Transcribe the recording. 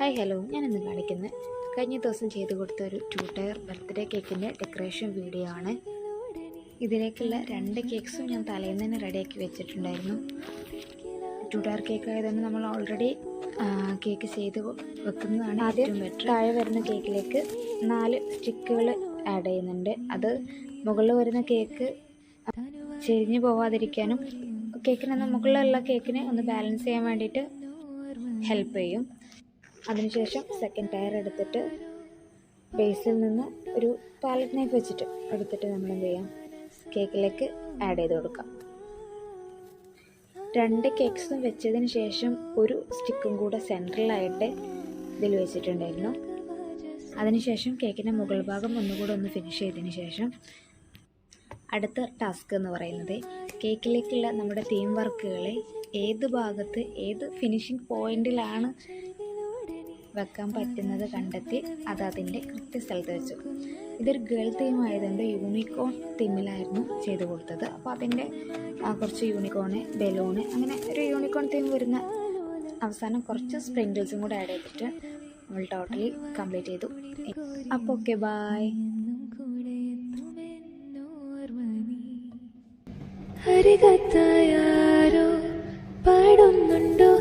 Hi hello, ഞാനിന്ന് കാണിക്കുന്നത് കഴിഞ്ഞ ദിവസം ചെയ്ത് കൊടുത്ത ഒരു 2 ടയർ ബർത്ത്ഡേ കേക്കിൻ്റെ ഡെക്കറേഷൻ വീഡിയോ ആണ്. ഇതിലേക്കുള്ള 2 കേക്ക്സും ഞാൻ തലേന്ന് തന്നെ റെഡിയാക്കി വെച്ചിട്ടുണ്ടായിരുന്നു. 2 ടയർ കേക്ക് ആയതുകൊണ്ട് നമ്മൾ ഓൾറെഡി കേക്ക് ചെയ്ത് വെക്കുന്നതാണ് ഏറ്റവും ബെറ്റർ. താഴെ വരുന്ന കേക്കിലേക്ക് 4 സ്റ്റിക്കുകൾ ആഡ് ചെയ്യുന്നുണ്ട്. അത് മുകളിൽ വരുന്ന കേക്ക് ചെരിഞ്ഞു പോവാതിരിക്കാനും കേക്കിന് മുകളിലുള്ള കേക്കിനെ ഒന്ന് ബാലൻസ് ചെയ്യാൻ വേണ്ടിയിട്ട് ഹെൽപ്പ് ചെയ്യും. അതിനുശേഷം സെക്കൻഡ് ടയർ എടുത്തിട്ട് ബേസിൽ നിന്ന് ഒരു പാലറ്റ് നൈഫ് വെച്ചിട്ട് എടുത്തിട്ട് നമ്മൾ എന്ത് ചെയ്യാം, കേക്കിലേക്ക് ആഡ് ചെയ്ത് കൊടുക്കാം. 2 കേക്ക്സും വെച്ചതിന് ശേഷം ഒരു സ്റ്റിക്കും കൂടെ സെൻട്രലായിട്ട് ഇതിൽ വെച്ചിട്ടുണ്ടായിരുന്നു. അതിനുശേഷം കേക്കിൻ്റെ മുകൾ ഭാഗം ഒന്നുകൂടെ ഒന്ന് ഫിനിഷ് ചെയ്തതിന് ശേഷം അടുത്ത ടാസ്ക് എന്ന് പറയുന്നത് കേക്കിലേക്കുള്ള നമ്മുടെ തീം വർക്കുകളെ ഏത് ഭാഗത്ത് ഏത് ഫിനിഷിംഗ് പോയിന്റിലാണ് വെക്കാൻ പറ്റുന്നത് കണ്ടെത്തി അത് അതിൻ്റെ കൃത്യസ്ഥലത്ത് വെച്ചു. ഇതൊരു ഗേൾ തീം ആയതുകൊണ്ട് യൂണിക്കോൺ തീമിലായിരുന്നു ചെയ്ത് കൊടുത്തത്. അപ്പോൾ അതിൻ്റെ കുറച്ച് യൂണിക്കോണ്, ബലൂണ്, അങ്ങനെ ഒരു യൂണിക്കോൺ തീം വരുന്ന അവസാനം കുറച്ച് സ്പ്രിങ്കിൾസും കൂടെ ആഡ് ചെയ്തിട്ട് നമ്മൾ ടോട്ടലി കംപ്ലീറ്റ് ചെയ്തു. അപ്പോൾ ഓക്കെ, ബൈ. ഹരികത്തായാരോ പാടുന്നുണ്ടോ